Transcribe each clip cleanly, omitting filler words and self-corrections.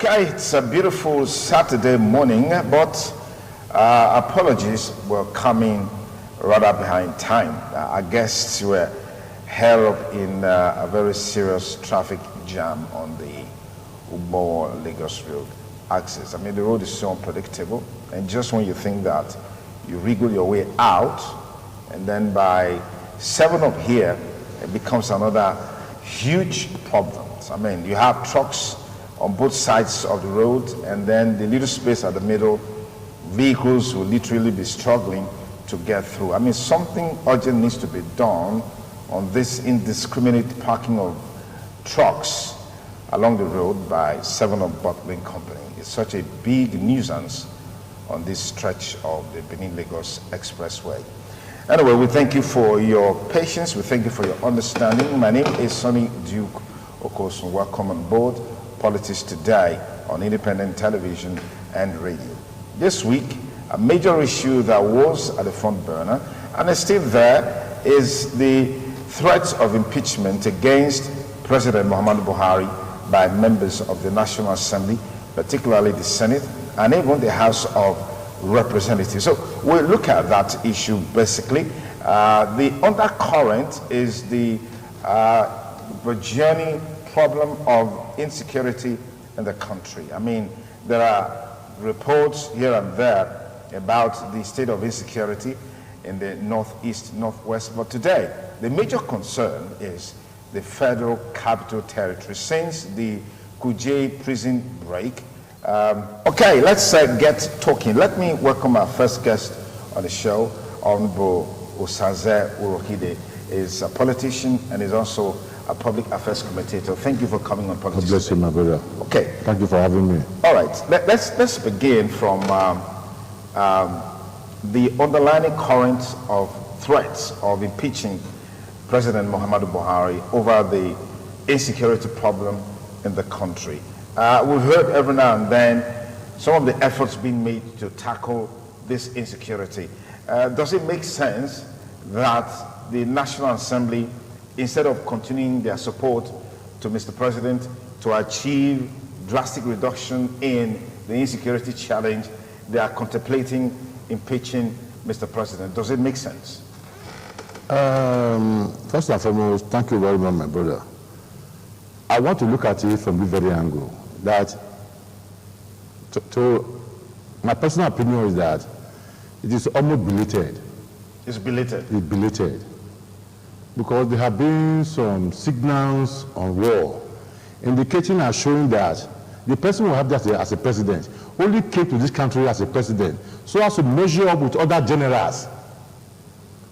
Okay, it's a beautiful Saturday morning, but apologies were coming rather behind time. Our guests were held up in a very serious traffic jam on the Ugbo-Lagos Road axis. I mean, the road is so unpredictable, and just when you think that you wriggle your way out, and then by 7 up here, it becomes another huge problem. I mean, you have trucks on both sides of the road, and then the little space at the middle, vehicles will literally be struggling to get through. I mean, something urgent needs to be done on this indiscriminate parking of trucks along the road by 7-Up Bottling Company. It's such a big nuisance on this stretch of the Benin-Lagos Expressway. Anyway, we thank you for your patience. We thank you for your understanding. My name is Sonny Duke Okosun. Welcome on board Politics Today on independent television and radio. This week, a major issue that was at the front burner and is still there is the threats of impeachment against President Muhammadu Buhari by members of the National Assembly, particularly the Senate and even the House of Representatives. So we'll look at that issue basically. The undercurrent is the burgeoning problem of insecurity in the country. I mean, there are reports here and there about the state of insecurity in the northeast, northwest, but today the major concern is the Federal Capital Territory since the Kuje prison break. Okay, let's get talking. Let me welcome our first guest on the show. Honorable Osaze Urokide is a politician and is also a public affairs commentator. Thank you for coming on Politics. God bless you, my brother. Okay. Thank you for having me. All right. Let's begin from the underlying current of threats of impeaching President Muhammadu Buhari over the insecurity problem in the country. We've heard every now and then some of the efforts being made to tackle this insecurity. Does it make sense that the National Assembly, instead of continuing their support to Mr. President to achieve drastic reduction in the insecurity challenge, they are contemplating impeaching Mr. President? Does it make sense? First and foremost, thank you very much, my brother. I want to look at it from this very angle, that my personal opinion is that it is almost belated. It's belated? It's belated. Because there have been some signals on war indicating and showing that the person who have that as a president only came to this country as a president so as to measure up with other generals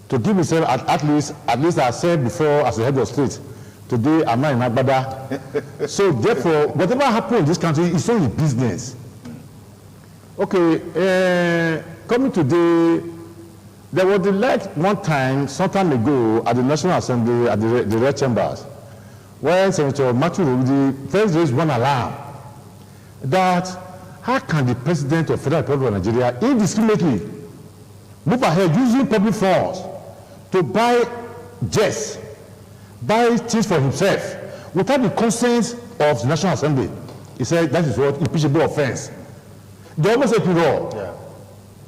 to give himself at least I said before as a head of state. Today I'm not in Agbada. So therefore, whatever happened in this country is only business. Okay, coming today, there was the light one time, some time ago, at the National Assembly, at the Red Chambers, when Senator Muhammadu first raised one alarm that how can the President of the Federal Republic of Nigeria indiscriminately move ahead using public funds to buy jets, buy things for himself without the consent of the National Assembly? He said that is what impeachable offense. They almost said law. Yeah.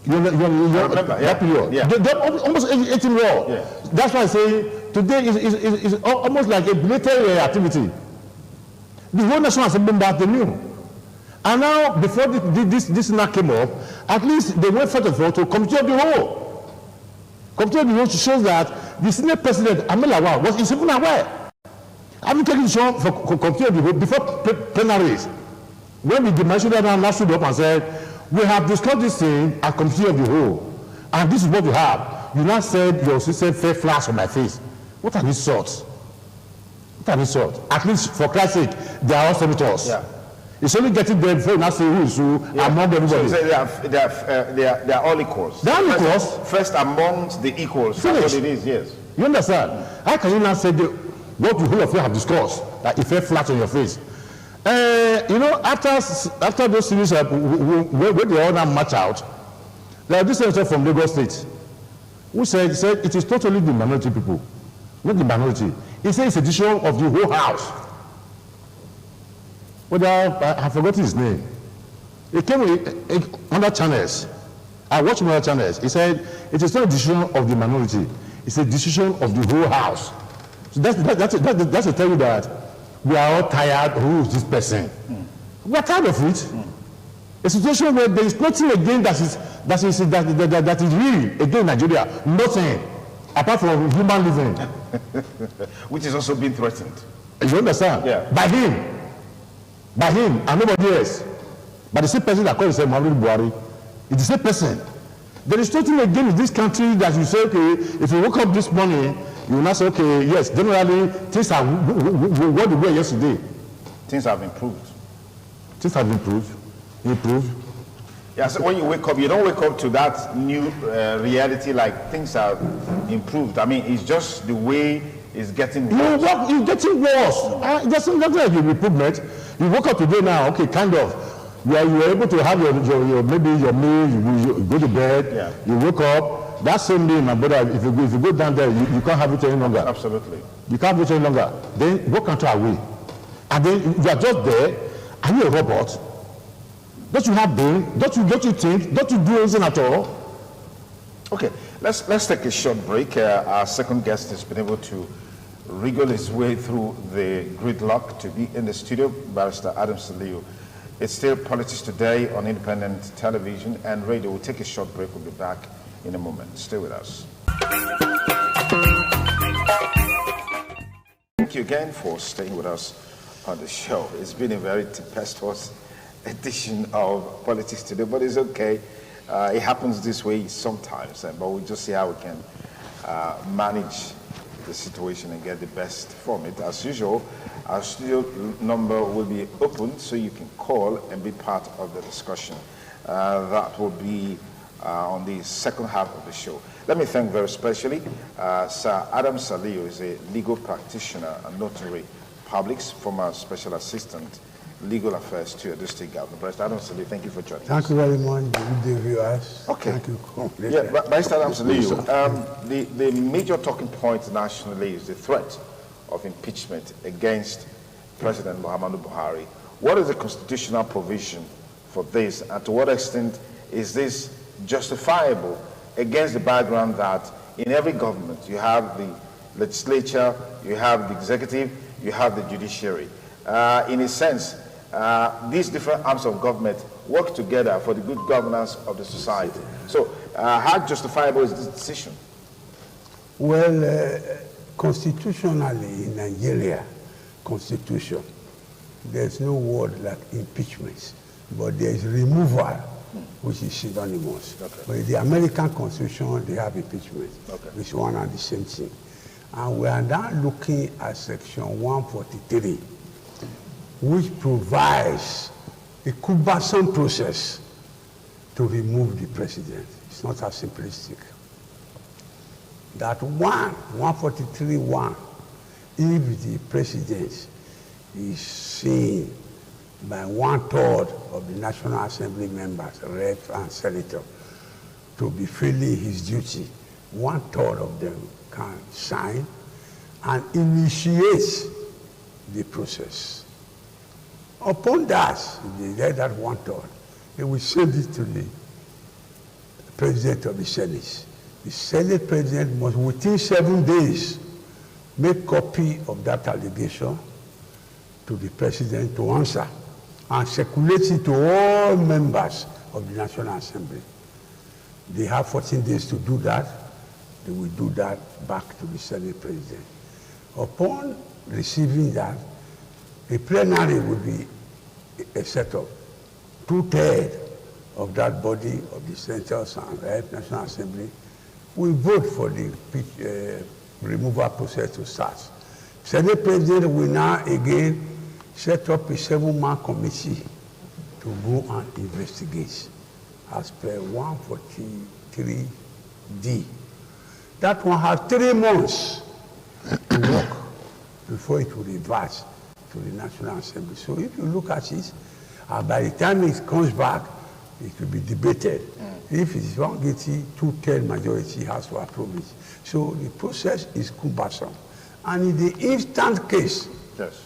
You remember, yeah. Period. Yeah. They almost 18 law. Yeah. That's why I say today is almost like a belated activity. The whole National Assembly that they knew. And now, before this now came up, at least they went first of all to Committee of the Whole. Committee of the Whole shows that the Senate President, Amelawa, was even aware. Having taken the show for Committee of the Whole before plenaries, when the dimension that now stood up and said, we have discussed this thing at Committee of the Whole, and this is what we have. You now said your system fell flat on my face. What are these sorts? What are these sorts? At least for Christ's sake, they are all senators. Yeah. It's only getting there before you now say who is who among everybody. So they are all equals. They are equals. First amongst the equals. Finish. That's what it is, yes. You understand? How can you now say what the whole of you have discussed that it fell flat on your face? You know, after those series where they all now match out, there are this senator from Lagos State who said it is totally the minority people, not the minority. He said it's a decision of the whole house. I forgot his name. He came with other channels. I watched other channels. He said, it is not a decision of the minority. It's a decision of the whole house. So that's to tell you that we are all tired. Who is this person? We are tired of it. A situation where there is nothing again that is real against Nigeria. Nothing. Apart from human living. Which is also being threatened. You understand? Yeah. By him, and nobody else. But the same person that calls himself Muhammadu Buhari, it's the same person. There is nothing again in this country that you say, okay, if you woke up this morning, you will not say, okay, yes, generally, things are what they were yesterday. Things have improved. Things have improved. Yeah, so when you wake up, you don't wake up to that new reality like things have improved. I mean, it's just the way it's getting worse. It's getting worse. There's nothing like an improvement. You woke up today now, okay, kind of. You are able to have your maybe your meal, you go to bed, yeah. You wake up. That same meal, my brother, if you go down there, you can't have it any longer. Absolutely. You can't have it any longer. Then walk out away. And then you are just there. Are you a robot? Don't you have brain? Don't you think? Don't you do anything at all? Okay, let's take a short break. Our second guest has been able to wriggle his way through the gridlock to be in the studio, Barrister Adam Saliu. It's still Politics Today on independent television and radio. We'll take a short break. We'll be back in a moment. Stay with us. Thank you again for staying with us on the show. It's been a very tempestuous edition of Politics Today, but it's okay. It happens this way sometimes, but we'll just see how we can manage the situation and get the best from it. As usual, our studio number will be open so you can call and be part of the discussion. That will be on the second half of the show. Let me thank very specially Sir Adam Saliu is a legal practitioner and notary publics, former special assistant legal affairs to the state government. Barrister Adam Saliu, thank you for joining us. Thank you very much, good day, viewers. Okay. Thank you. Yeah, Barrister Adam Saliu, the major talking point nationally is the threat of impeachment against President Muhammadu Buhari. What is the constitutional provision for this, and to what extent is this justifiable against the background that in every government you have the legislature, you have the executive, you have the judiciary. In a sense, these different arms of government work together for the good governance of the society. So how justifiable is this decision? Well, constitutionally in Nigeria, constitution, there's no word like impeachment, but there's removal, which is synonymous. Okay. But in the American Constitution, they have impeachment, okay, which one and the same thing. And we are now looking at Section 143, which provides a cumbersome process to remove the president. It's not as simplistic. That 143(1), if the president is seen by 1/3 of the National Assembly members, reps and senators, to be failing his duty, 1/3 of them can sign and initiate the process. Upon that, if they get that 1/3, they will send it to the president of the Senate. The Senate president must, within 7 days, make copy of that allegation to the president to answer and circulate it to all members of the National Assembly. They have 14 days to do that. They will do that back to the Senate president. Upon receiving that, a plenary will be a setup. 2/3 of that body of the senators and the National Assembly will vote for the removal process to start. Senate president will now again set up a 7-man committee to go and investigate as per 143D. That one has 3 months to work before it will revert to the National Assembly. So if you look at it, by the time it comes back, it will be debated. If it is found guilty, 2/3 majority has to approve it. So the process is cumbersome. And in the instant case, yes,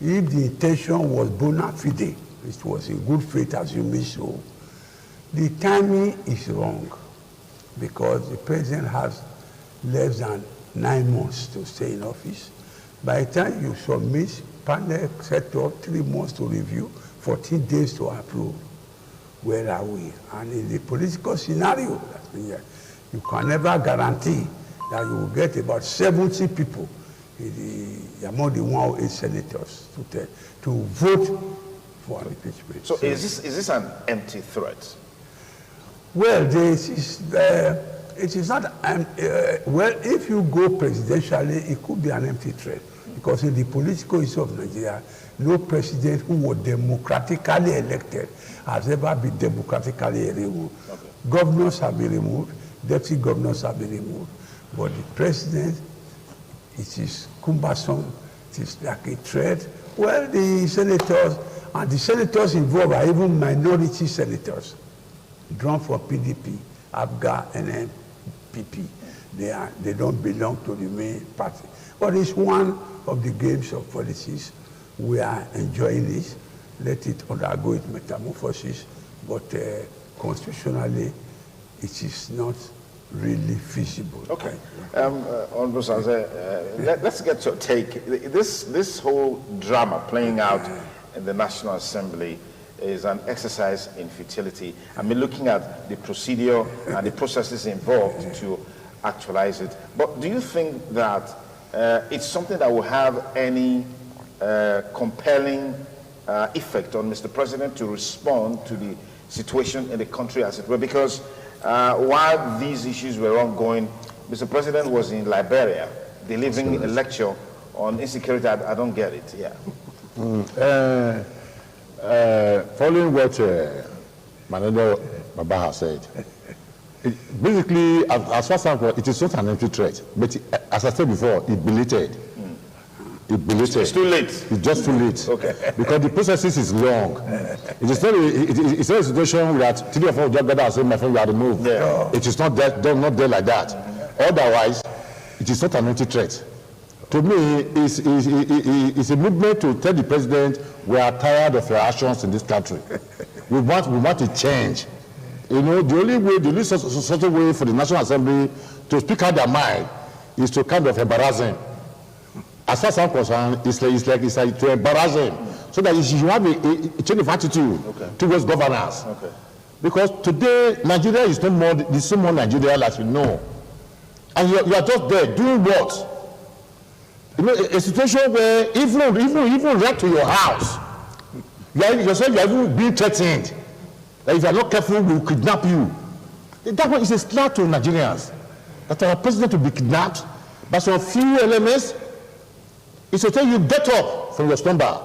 if the intention was bona fide, it was in good faith, as you may so, the timing is wrong because the president has less than 9 months to stay in office. By the time you submit, panel set up 3 months to review, 14 days to approve. Where are we? And in the political scenario, you can never guarantee that you will get about 70 people among the 108 senators to vote for impeachment. So is this an empty threat? Well, it is not, well, if you go presidentially, it could be an empty threat. Because in the political history of Nigeria, no president who was democratically elected has ever been democratically removed. Okay. Governors have been removed, deputy governors have been removed, but the president, it is cumbersome, it is like a threat. Well, the senators involved are even minority senators, drawn from PDP, ABGA, and NPP. They don't belong to the main party. But it's one of the games of politics. We are enjoying this. Let it undergo its metamorphosis. But constitutionally, it is not really feasible. Okay. Honorable Sanze, let's get your take. This whole drama playing out in the National Assembly is an exercise in futility. I mean, looking at the procedure and the processes involved to actualize it. But do you think that it's something that will have any compelling effect on Mr. President to respond to the situation in the country as it were? Because while these issues were ongoing, Mr. President was in Liberia delivering a lecture on insecurity. I don't get it. Yeah. Following what Muhammadu Baba has said, basically, as far as I'm concerned, it is not an empty threat. But as I said before, it belated. It belated. It's too late. It's just too late. Okay. Because the process is long. It's not a situation that 3 or 4 judges gather and say, my friend, you are removed. Yeah. It is not there like that. Otherwise, it is not an empty threat. To me, it's a movement to tell the president, we are tired of your actions in this country. We want to change. You know, the only such a way for the National Assembly to speak out their mind is to kind of embarrass him. As far as I'm concerned, it's like to embarrass him, so that you have a change of attitude towards governance. Okay. Because today, Nigeria is no more the same old Nigeria as we know. And you are just there doing what? You know, a situation where even right to your house, you are even being threatened. That if you are not careful, we will kidnap you. That one is a slap to Nigerians. That our president will be kidnapped by some few elements. It's to tell you, get up from your slumber.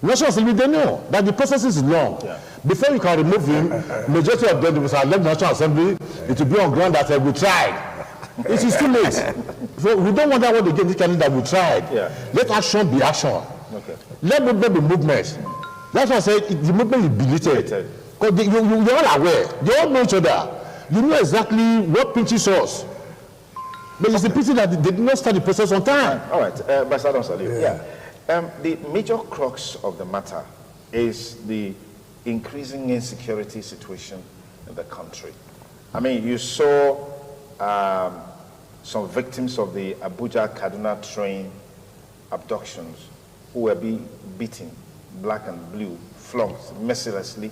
National Assembly, they know that the process is long. Yeah. Before you can remove him, majority of them will left the National Assembly. It will be on ground that we tried. It is too late. So we don't want that one again, this kind that we tried. Yeah. Let action be action. Okay. Let movement be movement. That's why I said the movement is belated. Because you're all aware. They all know each other. You know exactly what pinches us. But it's the pity that they did not start the process on time. All right, Ambassador Salih. Yeah. The major crux of the matter is the increasing insecurity situation in the country. I mean, you saw some victims of the Abuja-Kaduna train abductions who were being beaten, black and blue, flogged mercilessly,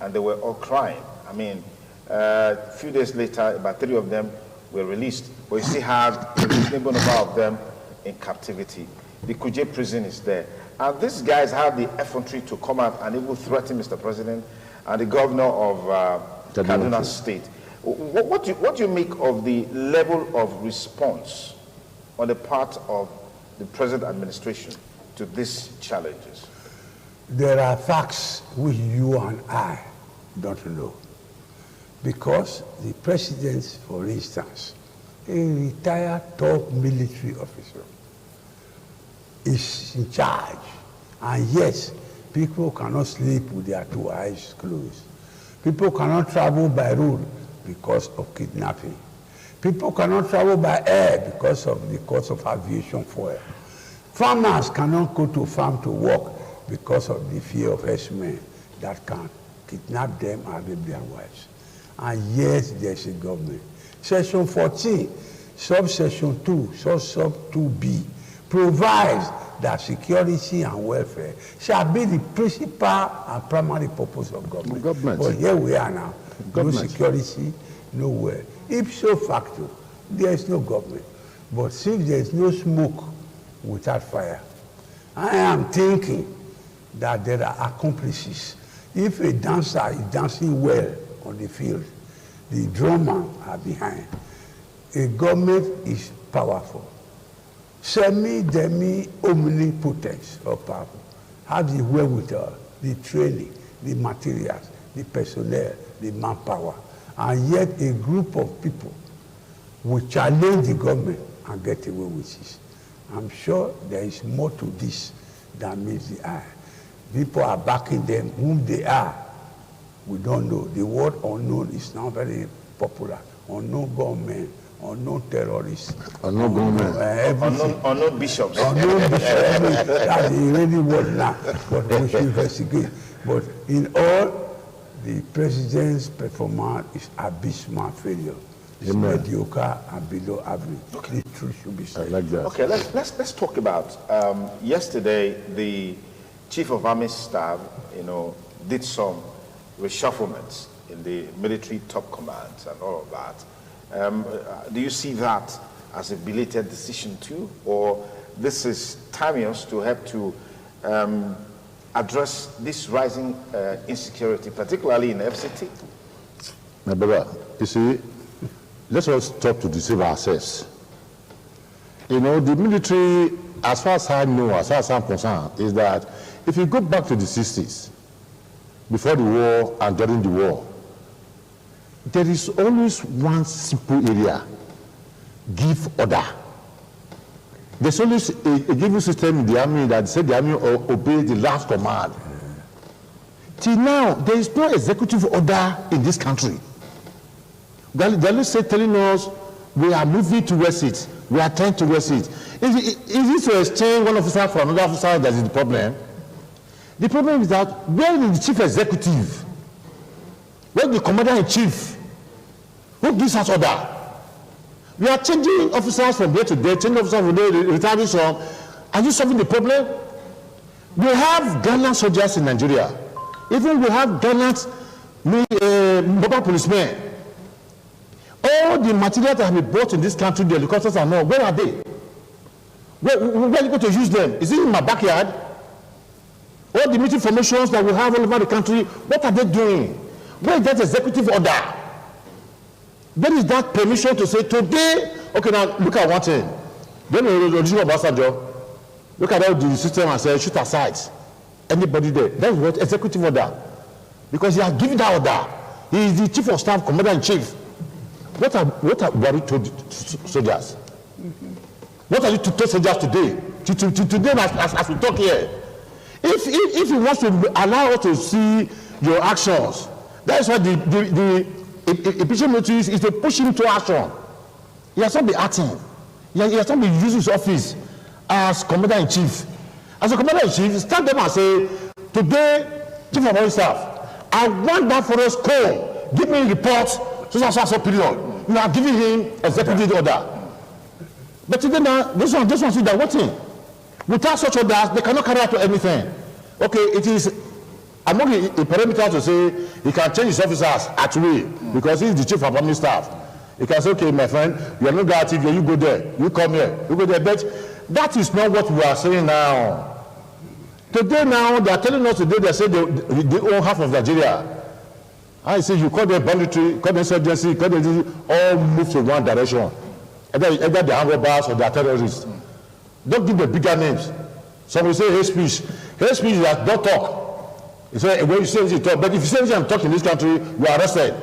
and they were all crying. I mean, a few days later, about 3 of them were released, but you still have a reasonable number of them in captivity. The Kuje prison is there. And these guys have the effrontery to come out and even threaten Mr. President and the governor of Kaduna State. What do you make of the level of response on the part of the present administration to these challenges? There are facts which you and I don't know. Because the president, for instance, a retired top military officer, is in charge. And yes, people cannot sleep with their 2 eyes closed. People cannot travel by road because of kidnapping. People cannot travel by air because of the cost of aviation fuel. Farmers cannot go to farm to work because of the fear of herdsmen that can kidnap them and rape their wives. And yet there's a government. Section 14, subsection 2, sub 2B, provides that security and welfare shall be the principal and primary purpose of government. But here we are now, no security, nowhere. Ipso facto, there is no government. But since there is no smoke without fire, I am thinking that there are accomplices. If a dancer is dancing well on the field, the drummer are behind. A government is powerful. Semi, demi, omnipotent or powerful. Have the wherewithal, the training, the materials, the personnel, the manpower. And yet a group of people will challenge the government and get away with it. I'm sure there is more to this than meets the eye. People are backing them, whom they are. We don't know. The word unknown is now very popular. Unknown government, unknown terrorists. Unknown government. Unknown bishops. Unknown bishops. That's the ready word now. But we should investigate. But in all, the president's performance is abysmal failure. It's mediocre and below average. Okay. The truth should be said. I like that. Okay, let's talk about yesterday. The Chief of Army Staff, did some reshufflements in the military top commands and all of that. Do you see that as a belated decision too, or this is timeous to help to address this rising insecurity, particularly in FCT? My brother, you see, let's all stop to deceive ourselves. The military, as far as I know, as far as I'm concerned, is that if you go back to the 60s, before the war and during the war, there is always one simple area: give order. There's always a given system in the army that said the army obey the last command. Till now, there is no executive order in this country. They're telling us we are moving towards it, we are trying towards it. Is it to exchange one officer for another officer that is the problem? The problem is that where is the chief executive? Where is the commander-in-chief? Who gives us order? We are changing officers from day to day, changing officers from day to day, retiring some. Are you solving the problem? We have gallant soldiers in Nigeria. Even we have gallant mobile policemen. All the material that have been brought in this country, the helicopters and all, where are they? Where are you going to use them? Is it in my backyard? All the military formations that we have all over the country, what are they doing? Where is that executive order? Where is that permission to say today, okay, now look at one thing. Then look at all the system and say, shoot aside. Anybody there. That's what executive order. Because he has given that order. He is the chief of staff, commander-in-chief. What are Buhari told soldiers? What are you to tell soldiers today? Today, as we talk here. If you want to allow us to see your actions, that's why the Impeachment notice is to push him to action. He has not been acting. He has not been using his office as commander-in-chief. As a commander-in-chief, stand them and say, today, Chief of Army Staff, I want that forest call. Give me a report, so period. You are giving him executive order. But today now, this one see that what thing? Without such orders, they cannot carry out anything. Okay, it is among the parameters to say he can change his officers at will because he is the Chief of Army Staff. He can say, okay, my friend, you are not that active here, you go there, you come here, you go there. But that is not what we are saying now. Today now, they are telling us today, they say they own half of Nigeria. I say you call them banditry, call them insurgency, call them all move to one direction. Either they are robbers or they are terrorists. Don't give the bigger names. Some will say hate speech. Hate speech is that don't talk. You say, when you say anything, talk. But if you say anything and talk in this country, you are arrested.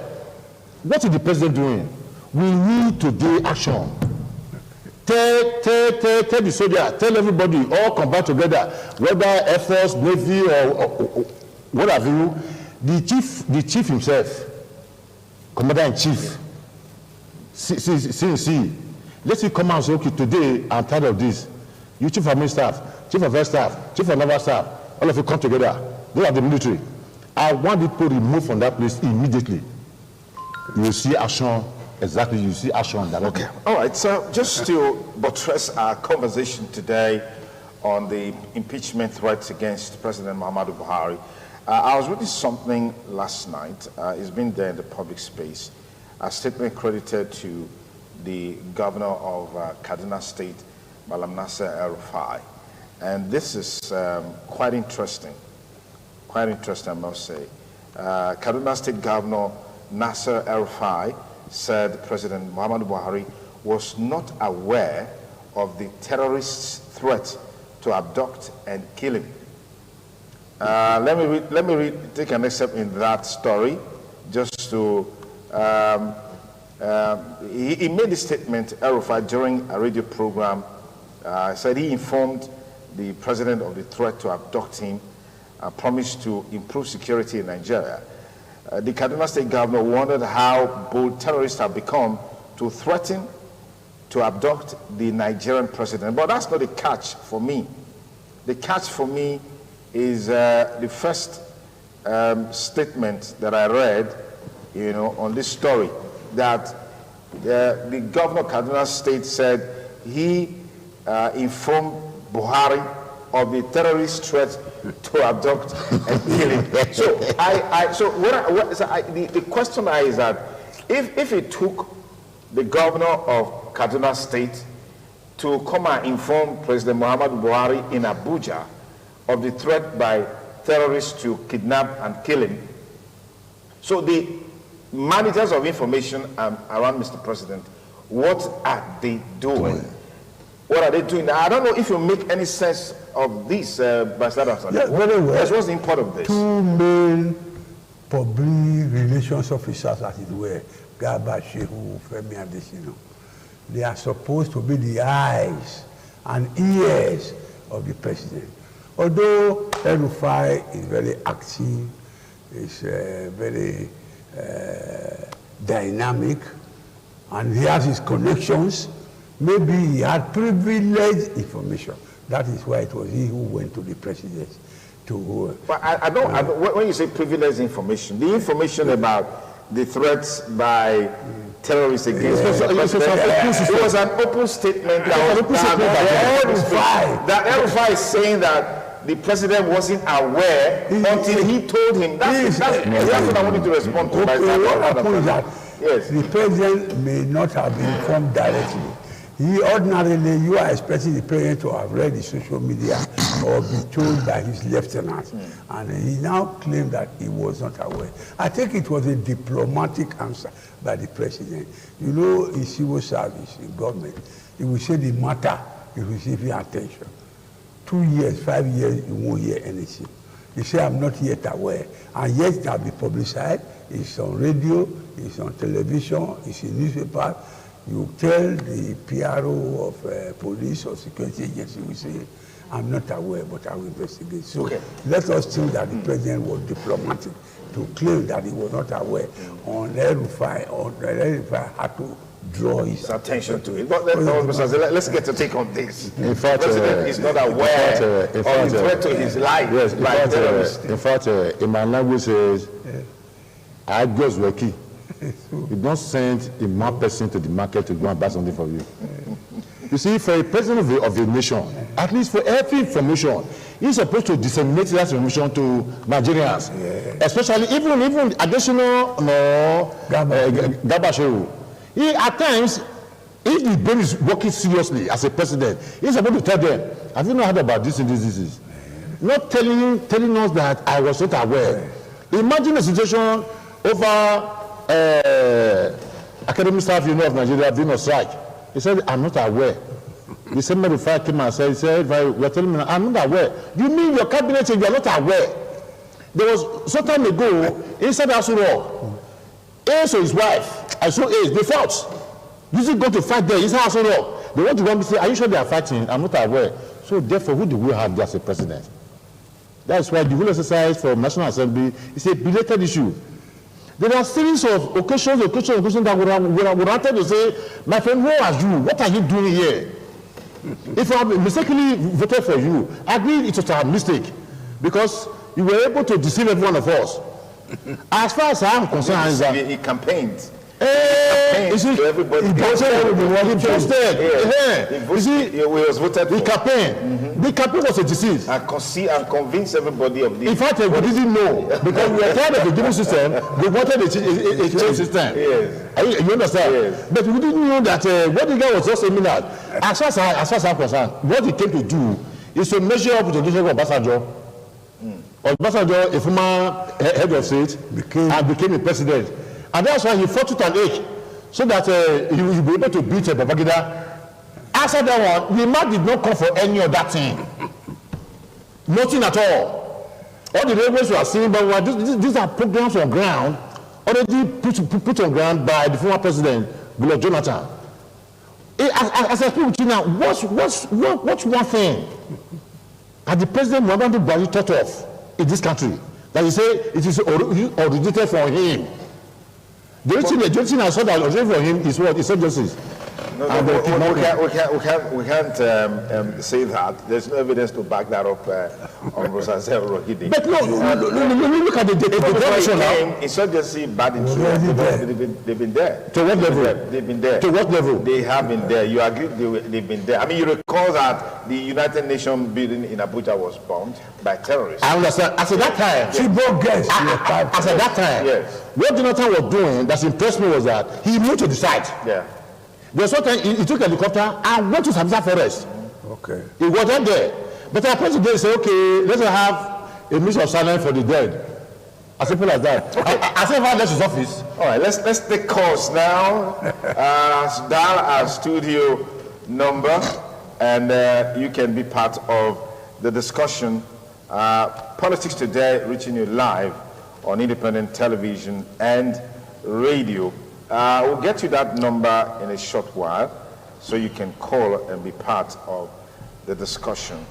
What is the president doing? We need to do action. Tell the soldiers, tell everybody, all combine together, whether Air Force, Navy, or what have you. The chief himself, commander-in-chief, see, let him come out and say, okay, today I'm tired of this. You Chief of Army Staff, chief of air staff, chief of naval staff, all of you come together. Those are the military. I want people removed from that place immediately. You will see action, exactly, you see action directly. Okay, all right, so just to buttress our conversation today on the impeachment threats against President Muhammadu Buhari, I was reading something last night. It's been there in the public space. A statement credited to the governor of Kaduna State, Malam Nasser El-Rufai. And this is quite interesting, I must say. Kaduna State Governor Nasser El-Rufai said President Muhammadu Buhari was not aware of the terrorist threat to abduct and kill him. Let me take an excerpt in that story, just to, he made this statement, El-Rufai, during a radio program. Said he informed the president of the threat to abduct him, promised to improve security in Nigeria. The Kaduna State governor wondered how bold terrorists have become to threaten to abduct the Nigerian president. But that's not the catch for me. The catch for me is the first statement that I read, on this story, that the governor of Kaduna State said he informed Buhari of the terrorist threat to abduct and kill him. So the question is that if it took the governor of Kaduna State to come and inform President Muhammadu Buhari in Abuja of the threat by terrorists to kidnap and kill him, so the managers of information around Mr. President, what are they doing? What are they doing? I don't know if you make any sense of this, Ambassador. Yes, very well. Yes, what's the import of this? Two main public relations officers, as it were, Garba Shehu, Femi Adesina, they are supposed to be the eyes and ears of the president. Although El-Rufai is very active, is very dynamic, and he has his connections, maybe he had privileged information. That is why it was he who went to the president to... But I don't, when you say privileged information, the information about the threats by terrorists against it was an open statement that El-Rufai is saying that the president wasn't aware until he told him. That's what I wanted to respond to. Yes. The president may not have been informed directly. Ordinarily, you are expecting the president to have read the social media or be told by his lieutenant. And he now claimed that he was not aware. I think it was a diplomatic answer by the president. In civil service, in government, he will say the matter is receiving attention. 2 years, 5 years, you won't hear anything. He said, I'm not yet aware. And yet it will be publicized. It's on radio, it's on television, it's in newspaper. You tell the PRO of police or security agency, we say, I'm not aware, but I will investigate. So let us think that the president was diplomatic to claim that he was not aware. On El-Rufai, El-Rufai had to draw his attention to it. But let's get a take on this. In fact, the president is not aware of the threat to his life. Yes, in fact, in my language says, I goes working. You don't send a mad person to the market to go and buy something for you. You see, for a president of a nation, at least for every information, he's supposed to disseminate that information to Nigerians, especially even additional Gabashew. He at times, if the brain is working seriously as a president, he's supposed to tell them, have you not heard about this and this? Not telling us that I was not aware. Imagine a situation over academic staff of Nigeria being on strike. He said, I'm not aware. The same man came and said, you're telling me, I'm not aware. You mean your cabinet said you're not aware? There was some time ago, inside Aso Rock, Ace or his wife, I saw Ace, they fought. You still go to fight there inside Aso Rock. They want to go and say, are you sure they are fighting? I'm not aware. So therefore, who do we have as a president? That's why the whole exercise for National Assembly is a belated issue. There are a series of occasions that would have to say, my friend, who are you? What are you doing here? If I mistakenly voted for you, I agree it was a mistake because you were able to deceive every one of us. As far as I'm concerned, is that he campaigned. You see, everybody. he posted. You see, he was voted the for. campaign. The campaign was a deceit. And convince everybody of this. In fact, we didn't know because we were tired of the given system. We wanted a change system. Yes. You understand? Yes. But we didn't know that what the guy was just aiming at. As far as I'm concerned, what he came to do is to measure up to the leadership of Obasanjo. Obasanjo, a former head of state, became a president. And that's why he fought tooth and ache, so that he will be able to beat Babangida. After that one, the man did not come for any of that thing. Nothing at all. All the railways you are seeing, but these are programs on ground, already put on ground by the former president, Goodluck Jonathan. As I speak with you now, what's one thing that the president Muhammadu Buhari thought of in this country that he said it is originated from him? The only thing I saw that originated from him is what? It's justice. No, we can't say that. There's no evidence to back that up on Rosazel Rohidi. But no, look at the direction now. Insurgency bad in they've been there. To what level? They've been there. To what level? They have been there. You agree they've been there. I mean, you recall that the United Nations building in Abuja was bombed by terrorists. I understand. As at that time, as at that time, yes. What Jonathan was doing that impressed me was that he moved to the site. Yeah. There's something he took a helicopter and went to Sambisa Forest. Okay. He wasn't there. But the president said, okay, let's have a mission of silence for the dead. As simple as that. Okay. As if I left his office. All right, let's take calls now. Dial our studio number, and you can be part of the discussion. Politics Today, reaching you live on independent television and radio. We'll get you that number in a short while, so you can call and be part of the discussion.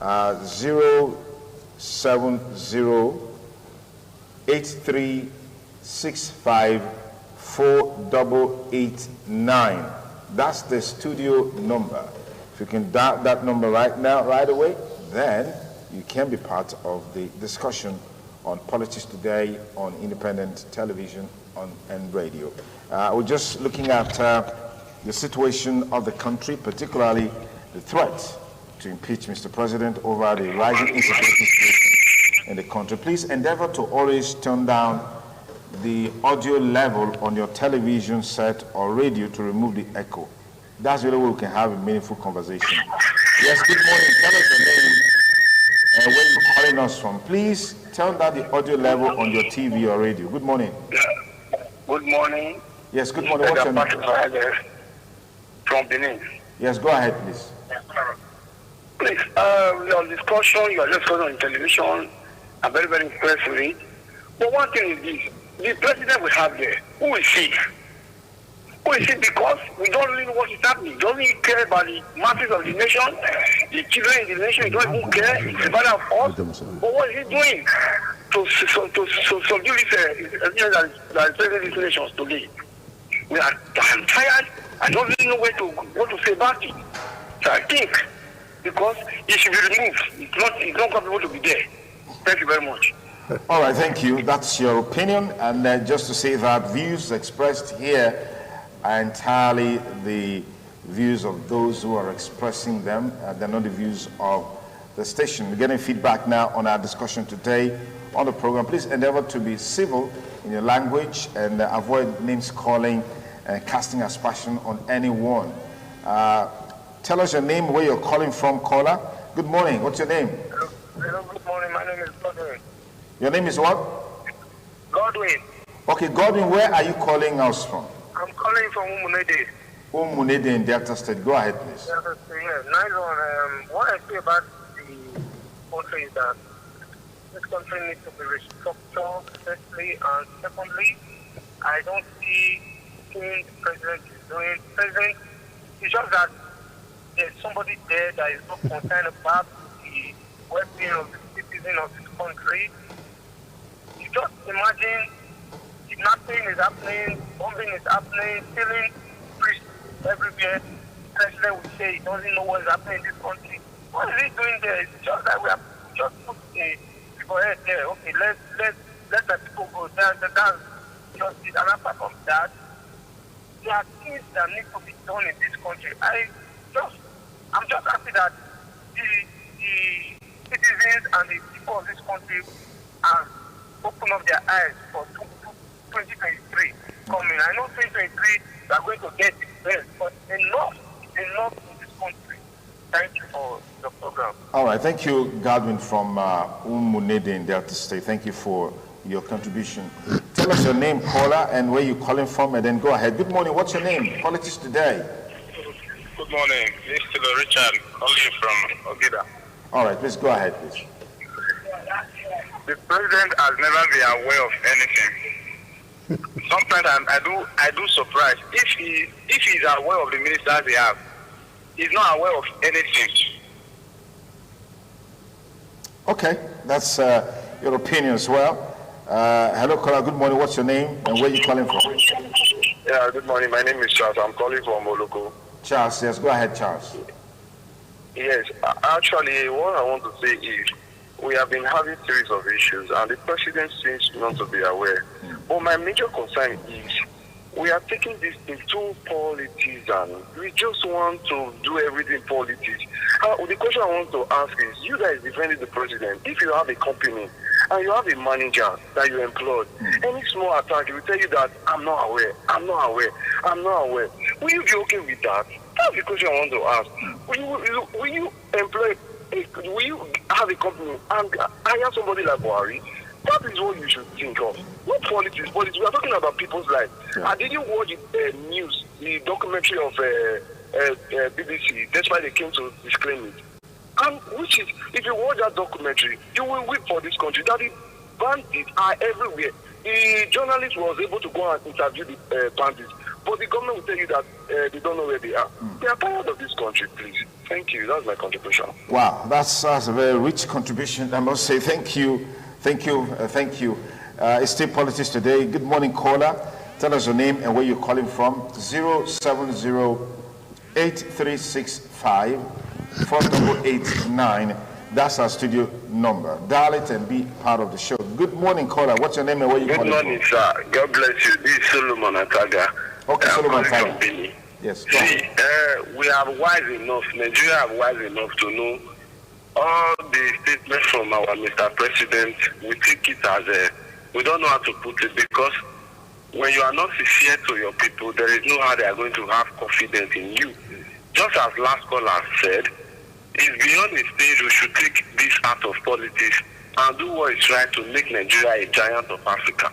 070-8365-4889. That's the studio number. If you can dial that number right now, right away, then you can be part of the discussion on Politics Today, on independent television and radio. We're just looking at the situation of the country, particularly the threat to impeach Mr. President over the rising insecurity situation in the country. Please endeavor to always turn down the audio level on your television set or radio to remove the echo. That's really where we can have a meaningful conversation. Yes, good morning. Tell us your name and where you're calling us from. Please turn down the audio level on your TV or radio. Good morning. Good morning. Yes, good morning. What's your name? From Benin. Yes, go ahead, please. Please, your discussion, your discussion on television, I'm very, very impressed with it. But one thing is this, the president we have there, who is he? Who is he? Because we don't really know what is happening. He doesn't even care about the masses of the nation, the children in the nation, he doesn't even care. It's a matter of us. But what is he doing to subdue this that is facing these nations today? I'm tired. I don't really know what to say about it. So I think because he should be removed. It's not comfortable to be there. Thank you very much. All right, thank you. That's your opinion. And just to say that views expressed here are entirely the views of those who are expressing them. They're not the views of the station. We're getting feedback now on our discussion today on the program. Please endeavor to be civil in your language and avoid names calling and casting aspersion on anyone. Tell us your name, where you're calling from, caller. Good morning. What's your name? Hello, good morning. My name is Godwin. Your name is what? Godwin. Okay, Godwin, where are you calling us from? I'm calling from Umunede. Umunede in Delta State. Go ahead, please. Yes, nice one. What I say about the country is that this country needs to be restructured, firstly, and secondly, I don't see things the president is doing. President, it's just that there's somebody there that is not concerned about the well-being of the citizens of this country. You just imagine kidnapping is happening, bombing is happening, killing priests everywhere. president will say he doesn't know what's happening in this country. What is he doing there? It's just that we have just put people head there. Okay, let the people go. That's just it. And apart from that, there are things that need to be done in this country. I'm just happy that the citizens and the people of this country have opened up their eyes for 2023 coming. I know 2023 we are going to get the best, but enough in this country. Thank you for the program. All right, thank you, Godwin from Umunede in Delta State. Thank you for your contribution. Tell us your name, caller, and where you're calling from, and then go ahead. Good morning. What's your name? Politics Today. Good morning. This is Richard calling from Ogida. All right, please go ahead, please. The president has never been aware of anything. Sometimes I do surprise. If he's aware of the ministers they have, he's not aware of anything. Okay, that's your opinion as well. Hello, caller. Good morning. What's your name and where are you calling from? Yeah, good morning. My name is Charles. I'm calling from Moloko. Charles, yes. Go ahead, Charles. Yes, actually, what I want to say is we have been having a series of issues and the president seems not to be aware. But my major concern is we are taking this into politics and we just want to do everything politics. The question I want to ask is, you guys defending the president. If you have a company and you have a manager that you employed, any small attack, he will tell you that I'm not aware. Will you be okay with that? That's the question I want to ask. Will you employ, will you have a company and hire somebody like Buhari? That is what you should think of. Not politics. We are talking about people's lives. Yeah. Did you watch the news, the documentary of BBC, that's why they came to disclaim it. And which is, if you watch that documentary, you will weep for this country. That the bandits are everywhere. The journalist was able to go and interview the bandits, but the government will tell you that they don't know where they are. They are tired of this country, please. Thank you. That's my contribution. Wow, that's a very rich contribution. I must say thank you. It's still Politics Today. Good morning, caller. Tell us your name and where you're calling from. 070-8365-4889. That's our studio number. Dial it and be part of the show. Good morning, caller. What's your name and where you're calling from? Good morning, sir. God bless you. This is Solomon Ataga. Okay, Solomon Ataga. Yes. See, we are wise enough, Nigeria are wise enough to know all the statements from our Mr. President. We take it as we don't know how to put it, because when you are not sincere to your people, there is no how they are going to have confidence in you. Just as last caller said, it's beyond the stage we should take this out of politics and do what is right to make Nigeria a giant of Africa.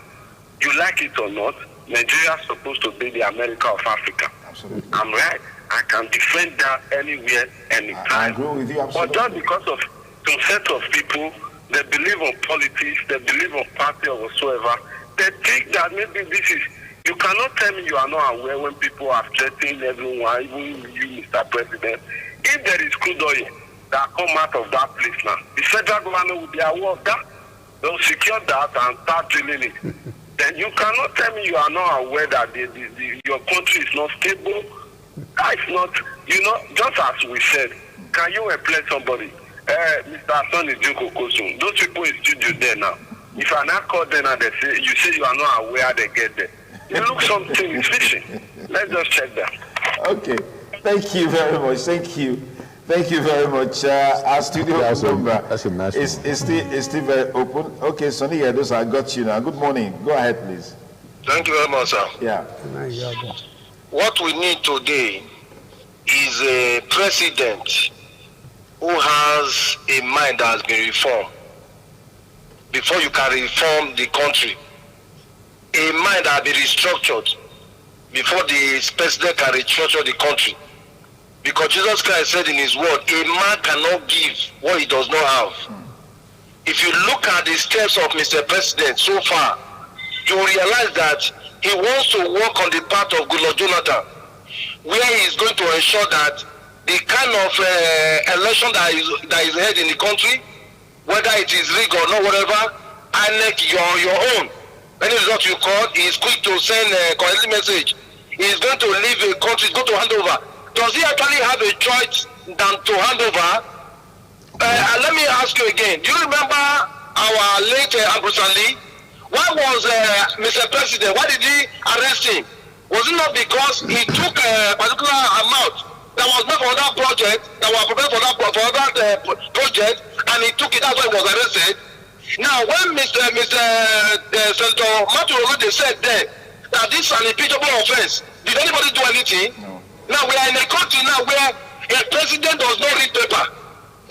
You like it or not, Nigeria is supposed to be the America of Africa. Absolutely. I'm right. I can defend that anywhere, anytime. I agree with you, absolutely. But just because of some set of people, they believe on politics, they believe on party or whatsoever, they think that maybe this is, you cannot tell me you are not aware when people are threatening everyone, even you, Mr. President. If there is crude oil that come out of that place now, the federal government will be aware of that. They'll secure that and start drilling it. Then you cannot tell me you are not aware that your country is not stable. That is not, just as we said, can you employ somebody? Mr. Sonny Kosun, those people in studio there now. If I not call them and they say, you say you are not aware they get there. You look something is fishing. Let's just check that. Okay. Thank you very much. Thank you very much. Our studio number is still very open. Okay, Sonny, those I got you now. Good morning. Go ahead, please. Thank you very much, sir. Yeah. What we need today is a president who has a mind that has been reformed. Before you can reform the country, a mind that has been restructured before the president can restructure the country. Because Jesus Christ said in his word, a man cannot give what he does not have. If you look at the steps of Mr. President so far, you will realize that he wants to work on the path of Goodluck Jonathan, where he is going to ensure that the kind of election that is held in the country, whether it is rigged or not, whatever, INEC your own. Any result you call, he is quick to send a correct message. He is going to leave the country, go to hand over. does he actually have a choice than to hand over? Let me ask you again. Do you remember our late Ambrose Ali? Why was Mr. President, why did he arrest him? Was it not because he took a particular amount that was made for that project, that was prepared for that project, and he took it, that's why he was arrested? Now, when Mr. Senator Muhammadu said there that this is an impeachable offense, did anybody do anything? No. Now, we are in a country now where a president does not read paper.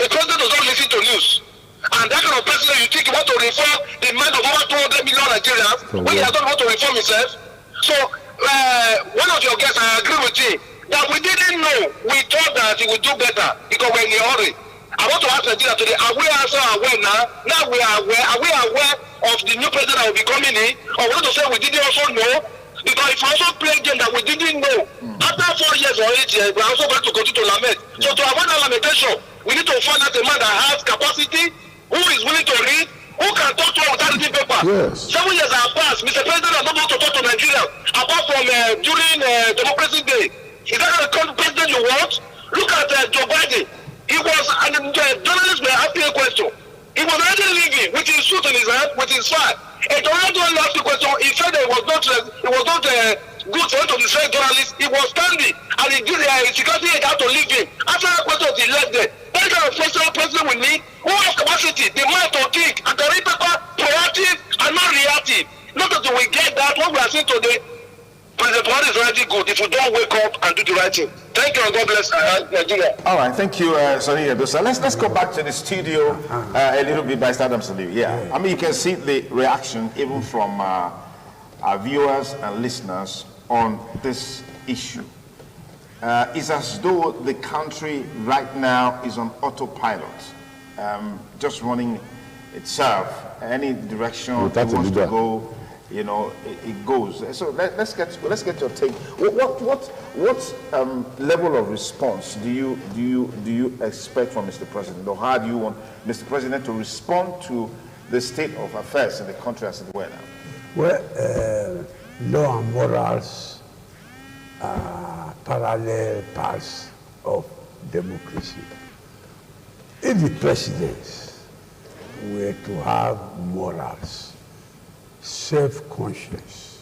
A president does not listen to news. And that kind of president, you think you want to reform the mind of over 200 million Nigerians when he has not want to reform himself? So, one of your guests, I agree with him, that we didn't know. We thought that he would do better because we're in a hurry. I want to ask Nigeria today, are we also aware now? Now we are aware. Are we aware of the new president that will be coming in? Or we want to say we didn't also know? Because if we also play a game that we didn't know, after 4 years or 8 years, we are also going to continue to lament. So to avoid that lamentation, we need to find out a man that has capacity, who is willing to read, who can talk to us without reading paper. Yes. 7 years have passed. Mr. President has not been able to talk to Nigeria apart from during Democracy Day. Is that the kind of president you want? Look at Joe Biden. He was, and the journalists were asking a question. He was already leaving with his suit in his hand, with his file. And the journalist asked the question. He said that it was not good for him to decide journalists. He was standing, and he did security agent had to leave him. After that question, he left there. That kind of president we need, who has capacity, the mind to think, and to read paper, proactive and not reactive. Not that we get that, what we are seeing today. President Buhari is already good if we don't wake up and do the right thing. Thank you and God bless Nigeria. All right, thank you, Sonny Edosa. Let's go back to the studio a little bit by Stardom Saliu. Yeah, I mean, you can see the reaction even from our viewers and listeners on this issue. It's as though the country right now is on autopilot, just running itself. Any direction it wants to go, you know, it goes. So let's get your take. What level of response do you expect from Mr. President, or how do you want Mr. President to respond to the state of affairs in the country as it were now? Well, law and morals are parallel paths of democracy. If the president were to have morals, self-conscious,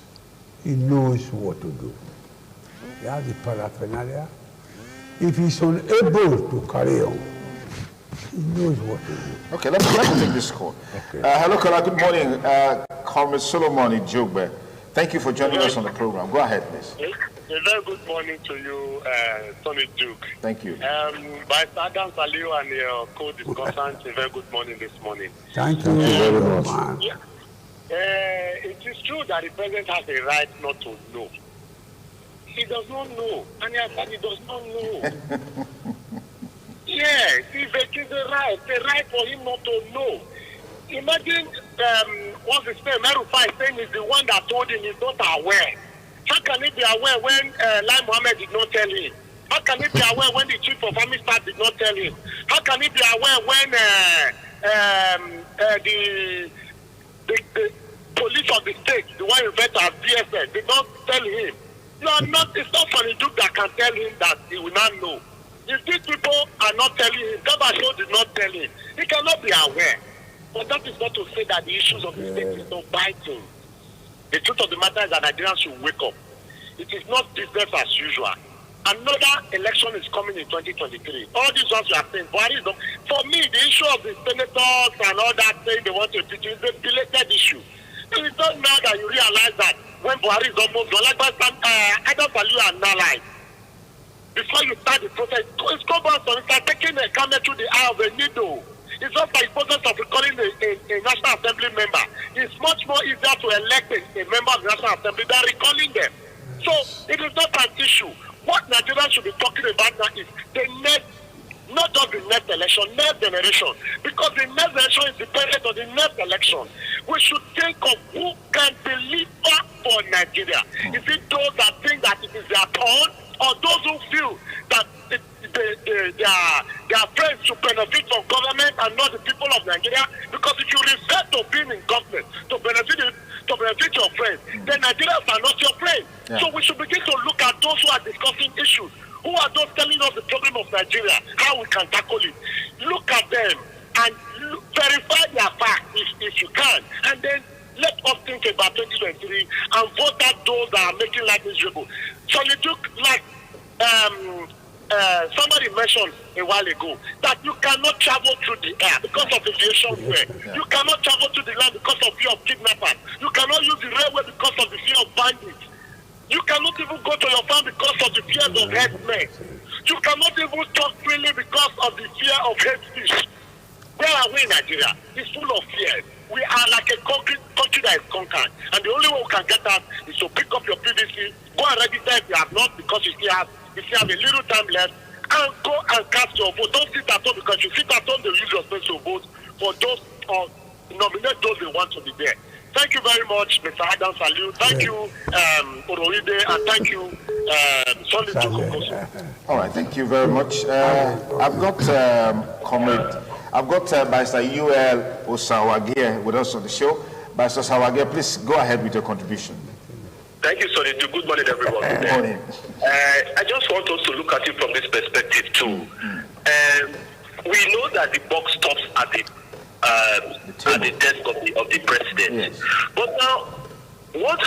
he knows what to do. He has the paraphernalia. If he's unable to carry on, he knows what to do. Okay, let me take this call. Okay. Hello, Kola. Good morning. Comrade Solomon Ijogbe. Thank you for joining us on the program. Go ahead, please. A very good morning to you, Tony Duke. Thank you. By Stardom Saliu and your co-discussants, a very good morning this morning. Thank you very much. Yeah. It is true that the president has a right not to know. He does not know. And he does not know. Yes, it's a right for him not to know. Imagine what's his name, Merufai, saying he's the one that told him he's not aware. How can he be aware when Lai Mohammed did not tell him? How can he be aware when the chief of army staff did not tell him? How can he be aware when the police of the state, the one referred to as DSS, did not tell him? It's not Funny Duke that can tell him that he will not know. If these people are not telling him, Gabasho did not tell him, he cannot be aware. But that is not to say that the issues of the state is not biting. The truth of the matter is that Nigerians should wake up. It is not business as usual. Another election is coming in 2023. All these ones you are saying, for me, the issue of the senators and all that saying they want to teach is a belated issue. It is not now that you realize that when Buhari is almost gone, like Adam Saliu and Nalai, before you start the process, it's called it's like taking a camel through the eye of a needle. It's just like the process of recalling a National Assembly member. It's much more easier to elect a member of the National Assembly than recalling them. So it is not an issue. What Nigerians should be talking about now is the next, not just the next election, next generation. Because the next election is dependent on the next election. We should think of who can deliver for Nigeria. Is it those that think that it is their turn, or those who feel that their friends should benefit from government and not the people of Nigeria? Because if you refer to being in government to benefit your friends, then Nigerians are not your friends. So we should begin to look at those who are discussing issues. Who are those telling us the problem of Nigeria, how we can tackle it? Look at them and verify their facts if you can. And then let us think about 2023 and vote out those that are making life miserable. So you took, like somebody mentioned a while ago, that you cannot travel through the air because of aviation fear. You cannot travel through the land because of fear of kidnappers. You cannot use the railway because of the fear of bandits. You cannot even go to your farm because of the fear of headsmen. You cannot even talk freely because of the fear of hate speech. Where are we in Nigeria? It's full of fear. We are like a country that is conquered. And the only way we can get out is to pick up your PVC, go and register if you have not, because you still have a little time left, and go and cast your vote. Don't sit at home, because you sit at home, they'll use your special vote for those, or nominate those they want to be there. Thank you very much, Mr. Adam Salu. Thank you, Oroide, and thank you, Solid Tukokoso. All right, thank you very much. I've got Barrister UL Osawage with us on the show. Barrister Osawage, please go ahead with your contribution. Thank you, Solid. Good morning, everyone. Good morning. I just want us to look at it from this perspective too. We know that the buck stops at the desk of the president. Yes. But now, what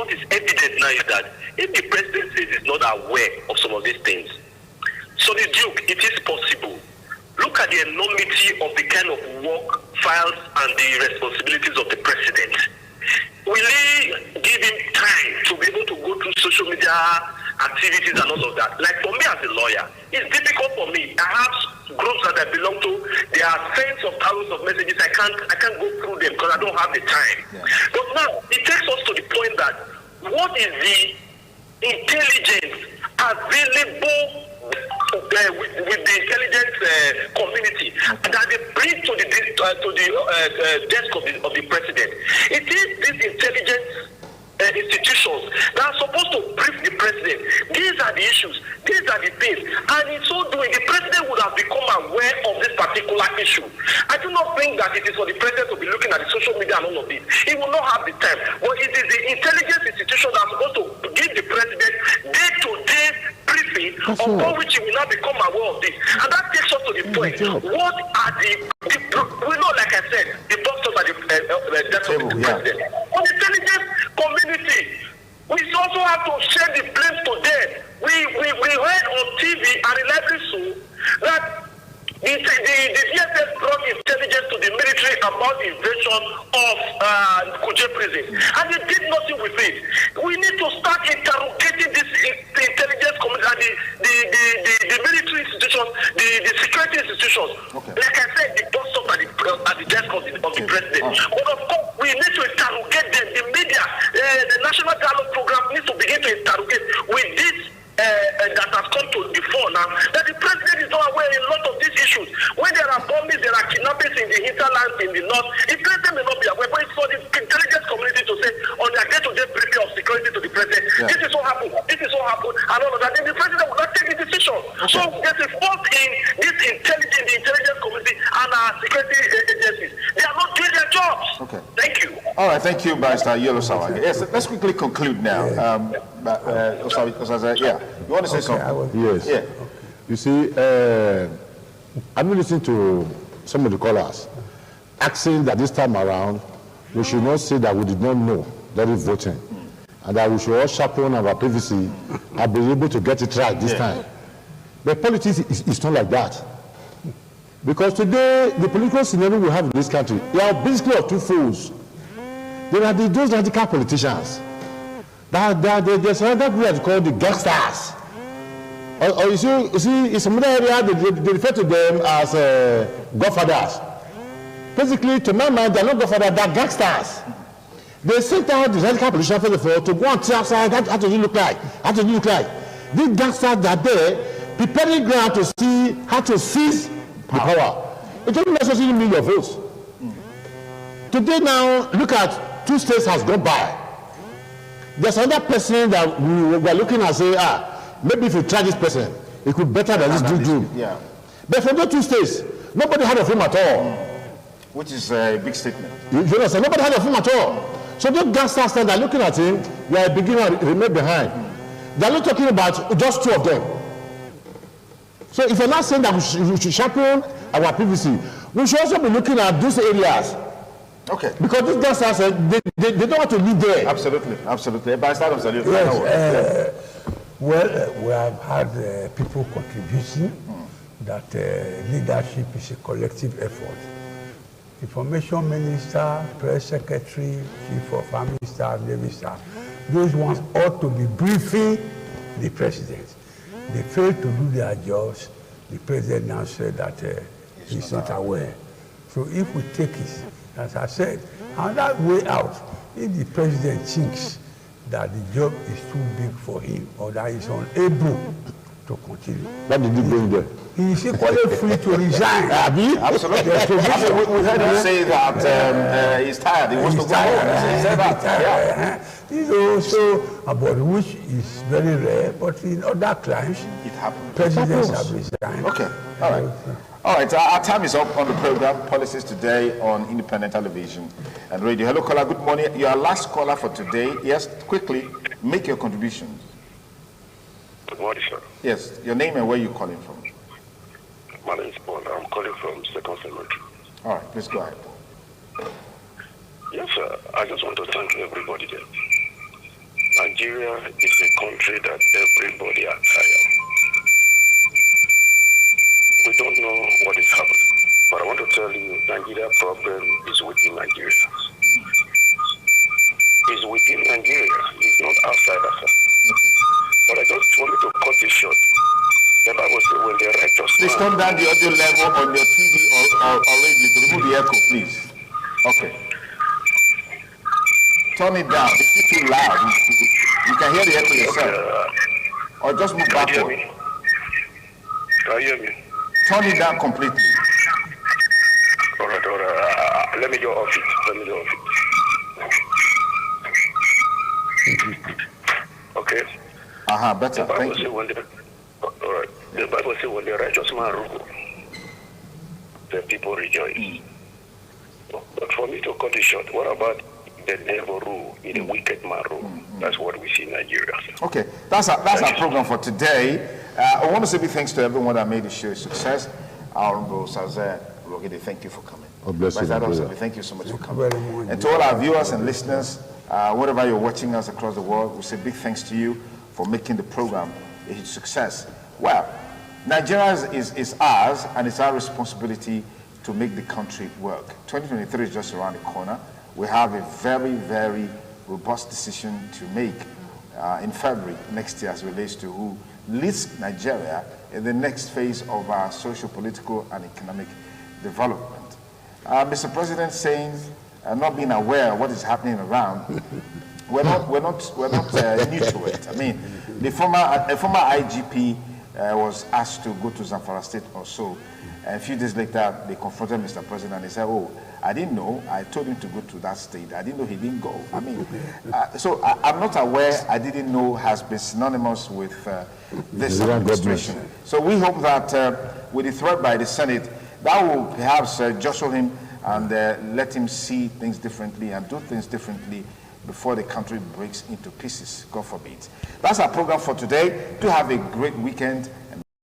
is evident now is that if the president says he's not aware of some of these things, so the Duke, it is possible. Look at the enormity of the kind of work, files, and the responsibilities of the president. Will he give him time to be able to go through social media activities and all of that? Like for me as a lawyer, it's difficult for me. I have groups that I belong to. There are tens of thousands of messages. I can't go through them because I don't have the time. Yeah. But now it takes us to the point that what is the intelligence available with the intelligence community that they bring to the desk of the president? It is these intelligence institutions that are supposed to brief the president. These are the issues, these are the things, and in so doing, the president would have become aware of this particular issue. I do not think that it is for the president to be looking at the social media and all of this. He will not have the time, but it is the intelligence institution that are supposed to give the president day-to-day briefing upon which he will not become aware of this. And that takes us to the point. What are we know, like I said, the boxers are the desk of the president. On the intelligence community, we also have to share the blame to them. We heard on TV and reliably so that the DSS brought intelligence to the military about the invasion of Kuje prison, and they did nothing with it. We need to start interrogating this intelligence community, the military institutions, the security institutions. Okay. Like I said, the boss of at the desk of the president. But of course, we need to interrogate them. The media, the National Dialogue Program needs to begin to interrogate with this. That has come to the fore now, that the president is not aware of a lot of these issues. When there are bombings, there are kidnappings in the hinterlands, in the north, the president may not be aware, but it's for the intelligence community to say on their day-to-day briefing of security to the president, this is what happened, and all of that. Then the president will not take the decision. Okay. So there's a fault in the intelligence community and our security agencies. They are not doing their jobs. Okay. Thank you. All right, thank you, Barrister Yellow Sawage. Yes, let's quickly conclude now. You want to say something? Yes. Yeah. You see, I'm listening to some of the callers asking that this time around we should not say that we did not know that we're voting, and that we should all sharpen our privacy and be able to get it right this time. But politics is not like that. Because today, the political scenario we have in this country, there are basically two folds. There are those radical politicians. There's another group that's called the gangsters. Or you see, in some other area, they refer to them as godfathers. Basically, to my mind, they're not godfathers, they're gangsters. They sent out the radical politicians for the floor to go and tell outside how does it look like? How does it look like? These gangsters are there preparing ground to see how to seize the power. It doesn't necessarily mean your votes. Today now, look at 2 states has gone by. There's another person that we were looking at say, maybe if you try this person, it could be better than this dude. Yeah. But from those 2 states, nobody had of him at all. Which is a big statement. You understand? Nobody had of him at all. So those gangsters that are looking at him, you are a beginner, remain behind. They're not talking about just two of them. So if you're not saying that we should sharpen our PVC, we should also be looking at those areas. Okay. Because these gangsters, they don't want to live there. Absolutely, absolutely. By start of salute. Yes, well, we have had people contributing that leadership is a collective effort. Information Minister, Press Secretary, Chief of Army Staff, Navy Staff, those ones ought to be briefing the President. They failed to do their jobs. The President now said that he's not aware. So if we take it, as I said, another way out, if the President thinks that the job is too big for him or that he's unable to continue. What did you bring there? He is equally free to resign. Absolutely. We heard him say that he's tired. He wants to go home. He said that. Yeah. You know, so about which is very rare, but in other climes, It happens. presidents have resigned. Okay. All right. All right. Our time is up on the program. Policies Today on Independent Television and Radio. Hello, caller. Good morning. You are last caller for today. Yes, quickly make your contributions. Good morning, sir. Yes, your name and where you're calling from. My name is Paul. I'm calling from Second Cemetery. All right, please go ahead. Yes, sir. I just want to thank everybody there. Nigeria is a country that everybody are tired. We don't know what is happening, but I want to tell you, Nigeria problem is within Nigeria. It's within Nigeria. It's not outside of us. But I just wanted to cut it short. The Bible says when the righteous Please turn down the audio level on your TV or radio to remove the echo, please. Okay. Turn it down. It's still too loud. You can hear the echo yourself. Or just move Can you hear backward. me? Can you hear me? Turn it down completely. All right, all right. Let me go off it. Okay. Better. The Bible Thank says you. when the Bible says when the righteous man rule, the people rejoice. But for me to cut it short, what about the devil rule, the wicked man rule? That's what we see in Nigeria. Okay, that's our program for today. I want to say big thanks to everyone that made the show a success. Our Honorable Sazer Rogede, thank you for coming. Oh, bless you, my brother. Thank you so much for Thank you coming. very much. And to all our viewers and listeners, wherever you're watching us across the world, we say big thanks to you for making the program a huge success. Well, Nigeria is ours, and it's our responsibility to make the country work. 2023 is just around the corner. We have a very, very robust decision to make in February next year as it relates to who leads Nigeria in the next phase of our social, political, and economic development. Mr. President saying, not being aware of what is happening around, we're not new to it. I mean, the former IGP was asked to go to Zamfara State or so. And a few days later, they confronted Mr. President and they said, "Oh, I didn't know. I told him to go to that state. I didn't know he didn't go." I mean, so I'm not aware. I didn't know has been synonymous with this administration. So we hope that with the threat by the Senate, that will perhaps jostle him and let him see things differently and do things differently before the country breaks into pieces, God forbid. That's our program for today. Do have a great weekend.